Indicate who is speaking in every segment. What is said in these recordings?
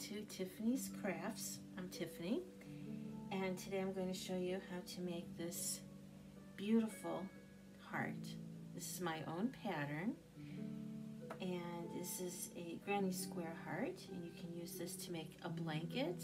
Speaker 1: to Tiffanys Crafts. I'm Tiffany, and today I'm going to show you how to make this beautiful heart. This is my own pattern, and this is a granny square heart, and you can use this to make a blanket,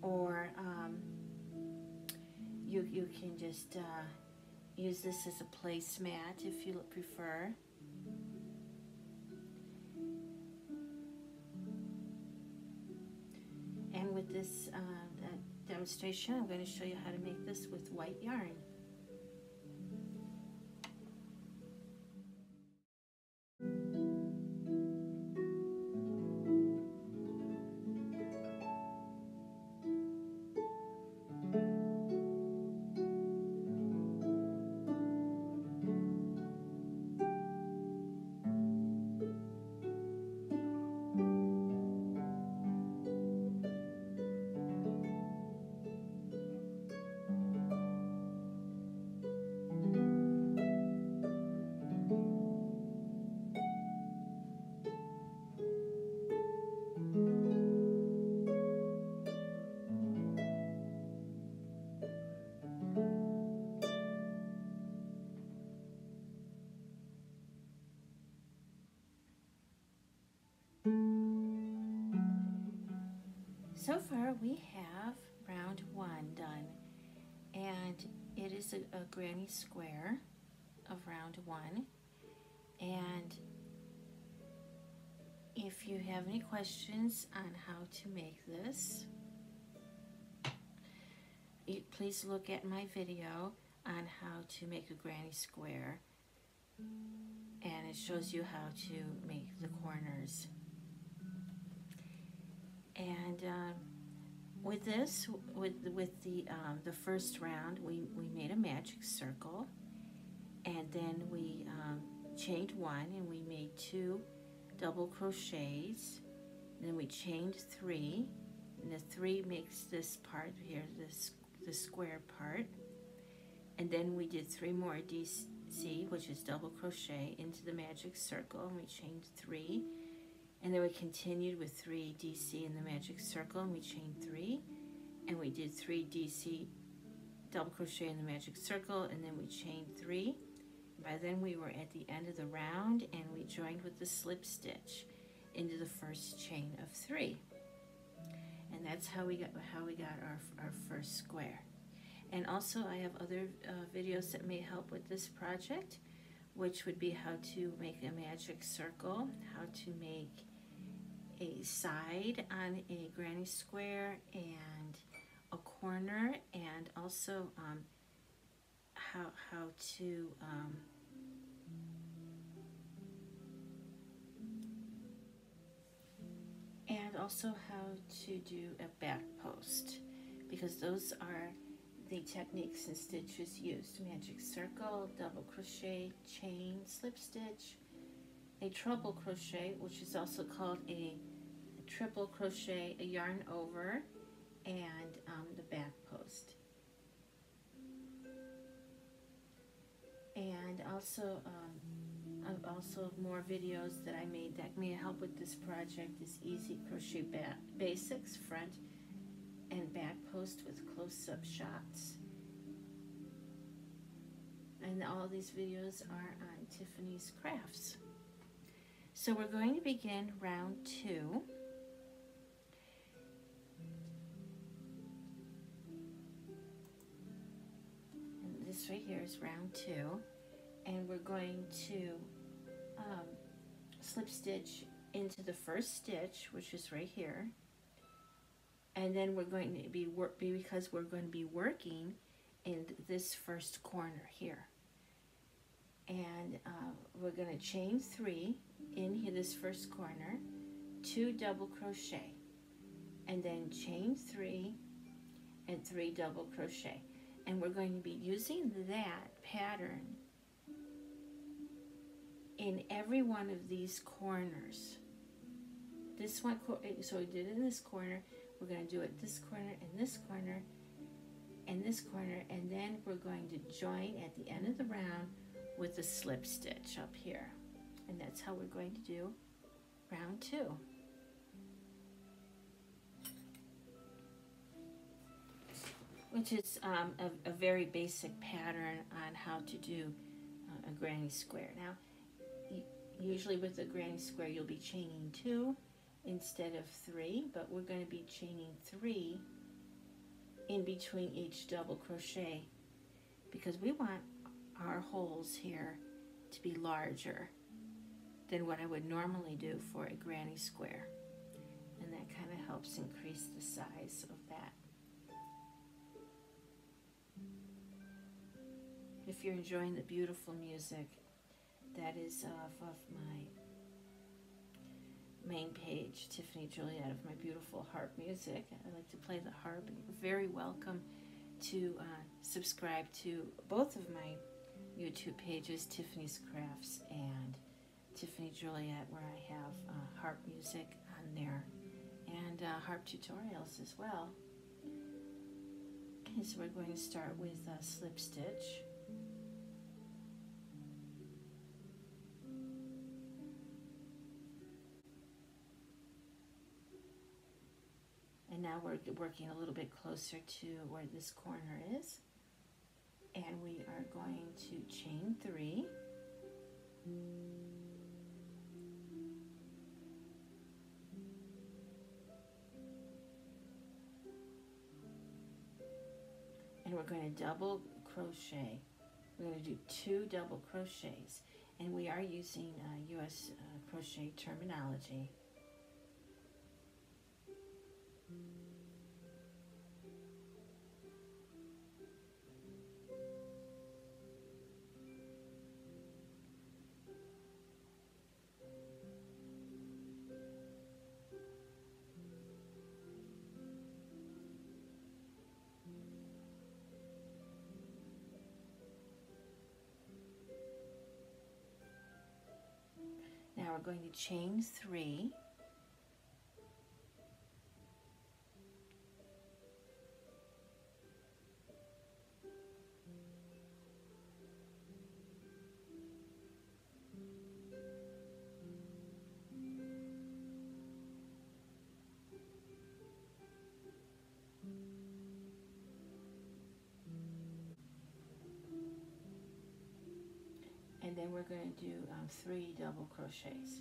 Speaker 1: or you can just use this as a placemat if you prefer. And with this demonstration, I'm going to show you how to make this with white yarn. So far we have round one done, and it is a granny square of round one. And if you have any questions on how to make this, please look at my video on how to make a granny square, and it shows you how to make the corners. And with this, with the first round, we made a magic circle, and then we chained one, and we made 2 double crochets. Then we chained 3, and the 3 makes this part here, the square part. And then we did 3 more DC, which is double crochet, into the magic circle, and we chained 3. And then we continued with 3 DC in the magic circle, and we chained 3, and we did 3 DC double crochet in the magic circle, and then we chained 3. By then we were at the end of the round, and we joined with the slip stitch into the first chain of 3. And that's how we got our first square. And also I have other videos that may help with this project, which would be how to make a magic circle, how to make a side on a granny square, and a corner, and also how to do a back post, because those are the techniques and stitches used: magic circle, double crochet, chain, slip stitch, a treble crochet, which is also called a triple crochet, a yarn over, and the back post. And also more videos that I made that may help with this project is Easy Crochet Basics, front and back post with close-up shots. And all these videos are on Tiffanys Crafts. So we're going to begin round 2. And this right here is round 2. And we're going to slip stitch into the first stitch, which is right here. And then we're going to be because we're going to be working in this first corner here. And we're going to chain 3 in here, this first corner, 2 double crochet, and then chain 3 and 3 double crochet. And we're going to be using that pattern in every one of these corners. This one, so we did it in this corner, we're going to do it this corner, and this corner, and this corner, and then we're going to join at the end of the round with a slip stitch up here. And that's how we're going to do round 2. which is a very basic pattern on how to do a granny square. Now, usually with a granny square, you'll be chaining 2 instead of 3, but we're going to be chaining 3 in between each double crochet because we want our holes here to be larger than what I would normally do for a granny square, and that kind of helps increase the size of that. If you're enjoying the beautiful music, that is off of my main page, Tiffany Juliet, of my beautiful harp music. I like to play the harp, and you're very welcome to subscribe to both of my YouTube pages, Tiffanys Crafts and Tiffany Juliet, where I have harp music on there and harp tutorials as well. Okay, so we're going to start with slip stitch. And now we're working a little bit closer to where this corner is. And we are going to chain 3. And we're going to double crochet. We're going to do 2 double crochets. And we are using US crochet terminology. Now we're going to chain 3. And then we're going to do 3 double crochets.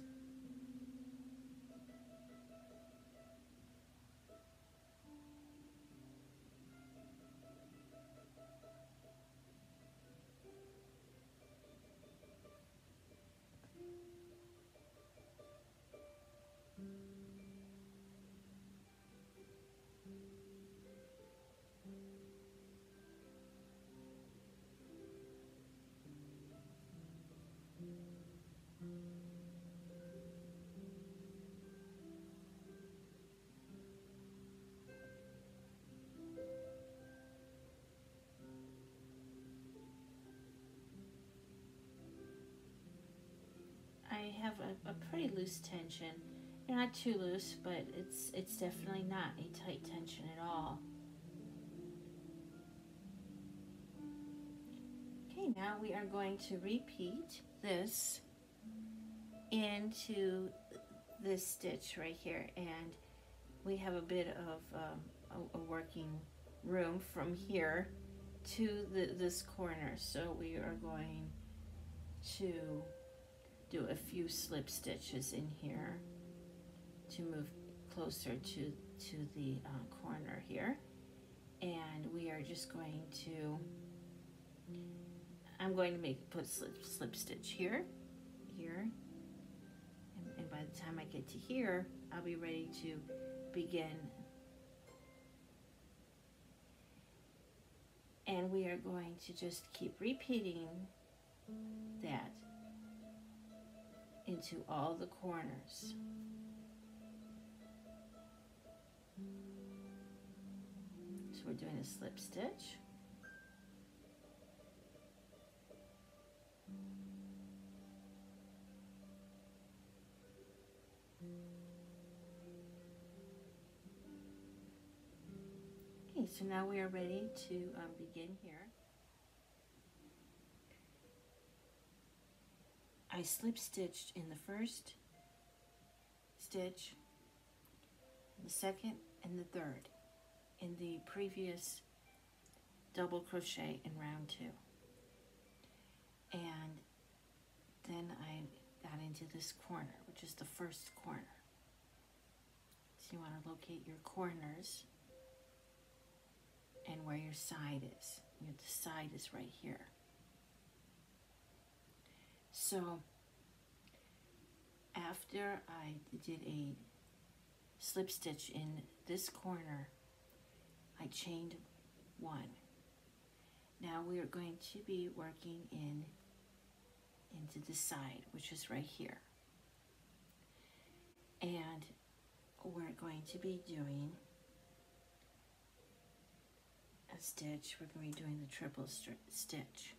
Speaker 1: I have a pretty loose tension. Not too loose, but it's definitely not a tight tension at all. Okay, now we are going to repeat this into this stitch right here, and we have a bit of a working room from here to this corner, so we are going to do a few slip stitches in here to move closer to the corner here, and we are just going to, I'm going to put slip stitch here, and by the time I get to here, I'll be ready to begin. And we are going to just keep repeating that into all the corners. So we're doing a slip stitch. Okay, so now we are ready to begin here. I slip stitched in the first stitch, the second, and the third in the previous double crochet in round 2. And then I got into this corner, which is the first corner. So you want to locate your corners and where your side is. The side is right here. So after I did a slip stitch in this corner, I chained 1. Now we are going to be working into the side, which is right here. And we're going to be doing a stitch. We're going to be doing the triple stitch.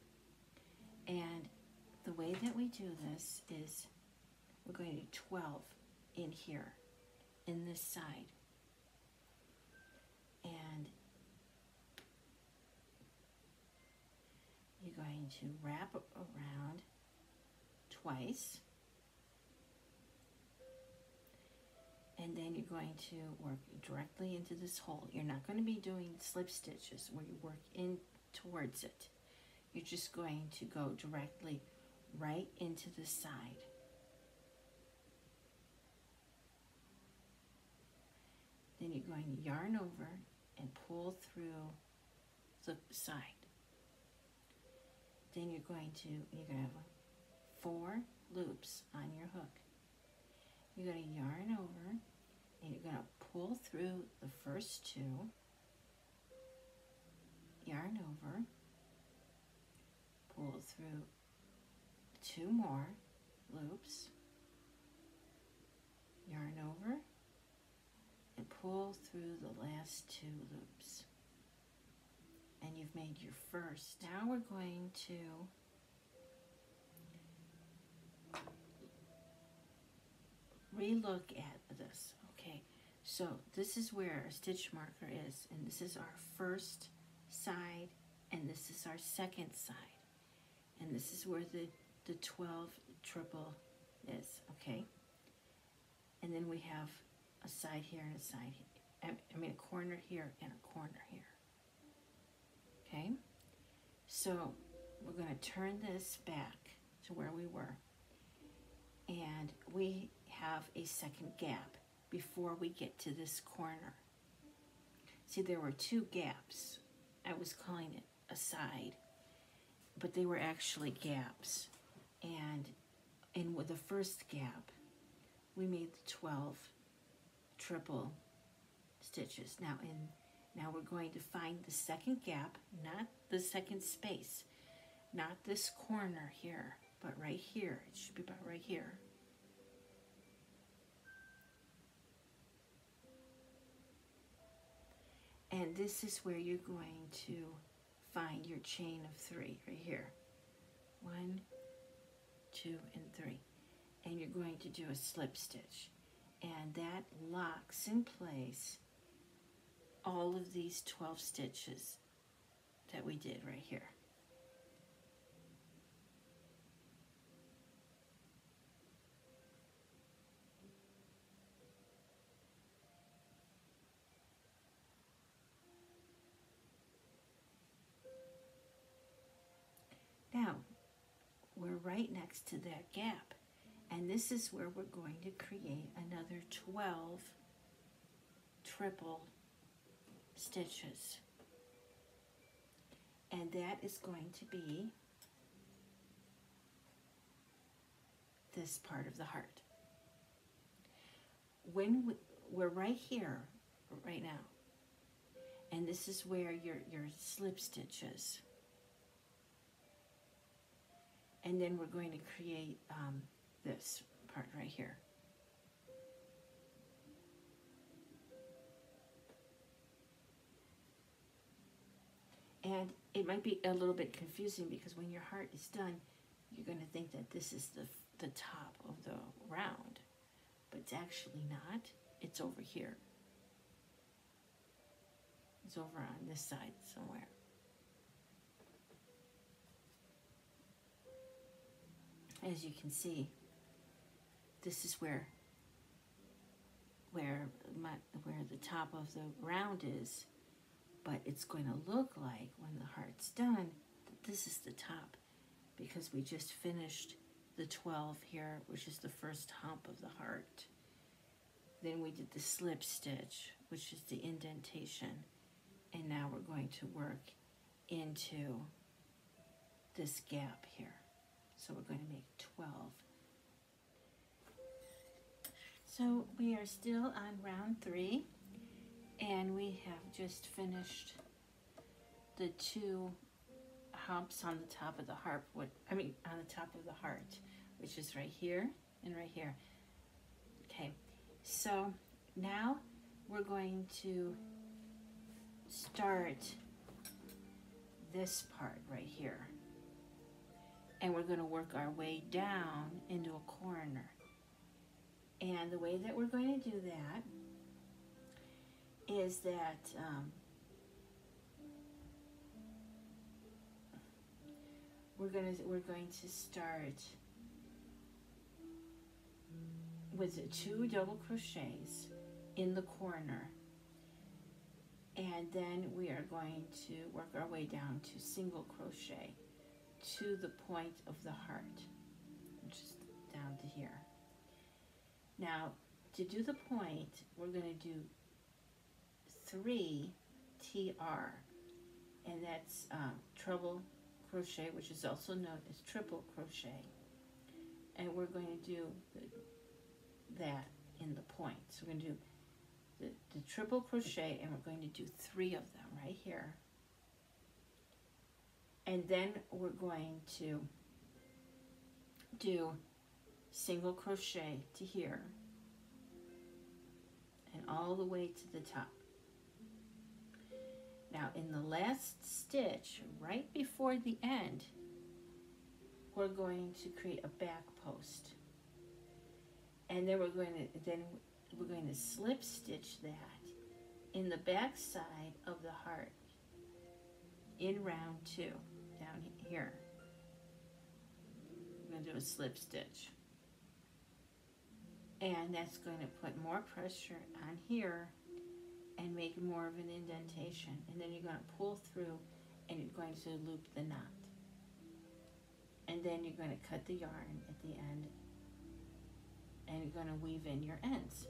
Speaker 1: And the way that we do this is we're going to do 12 in here, in this side. And you're going to wrap around twice. And then you're going to work directly into this hole. You're not going to be doing slip stitches where you work in towards it. You're just going to go directly right into the side. Then you're going to yarn over and pull through the side. Then you're going to have 4 loops on your hook. You're going to yarn over and you're going to pull through the first 2, yarn over, pull through 2 more loops, yarn over, and pull through the last 2 loops. And you've made your first. Now we're going to relook at this. Okay, so this is where our stitch marker is, and this is our first side, and this is our second side, and this is where the 12 triple is. Okay, and then we have a side here and a side here. I mean a corner here and a corner here. Okay, so we're going to turn this back to where we were, and we have a second gap before we get to this corner. See, there were 2 gaps. I was calling it a side, but they were actually gaps. And with the first gap, we made the 12 triple stitches. Now we're going to find the second gap, not the second space, not this corner here, but right here. It should be about right here. And this is where you're going to find your chain of 3 right here. 1, 2, and 3. And you're going to do a slip stitch. And that locks in place all of these 12 stitches that we did right here. Now, we're right next to that gap, and this is where we're going to create another 12 triple stitches. And that is going to be this part of the heart. When we're right here, right now, and this is where your slip stitches. And then we're going to create this part right here. And it might be a little bit confusing because when your heart is done, you're going to think that this is the top of the round, but it's actually not. It's over here. It's over on this side somewhere. As you can see, this is where the top of the round is, but it's going to look like when the heart's done that this is the top, because we just finished the 12 here, which is the first hump of the heart. Then we did the slip stitch, which is the indentation, and now we're going to work into this gap here. So we're going to make 12. So we are still on round 3, and we have just finished the 2 humps on the top of the heart, on the top of the heart, which is right here and right here. Okay, so now we're going to start this part right here, and we're going to work our way down into a corner. And the way that we're going to do that is that we're going to start with 2 double crochets in the corner, and then we are going to work our way down to single crochet to the point of the heart, which is down to here. Now, to do the point, we're going to do 3 TR, and that's treble crochet, which is also known as triple crochet, and we're going to do that in the point. So we're going to do the triple crochet, and we're going to do 3 of them right here, and then we're going to do single crochet to here and all the way to the top. Now in the last stitch, right before the end, we're going to create a back post, and then we're going to slip stitch that in the back side of the heart in round 2 down here. We're going to do a slip stitch, and that's going to put more pressure on here and make more of an indentation, and then you're going to pull through and you're going to loop the knot, and then you're going to cut the yarn at the end, and you're going to weave in your ends.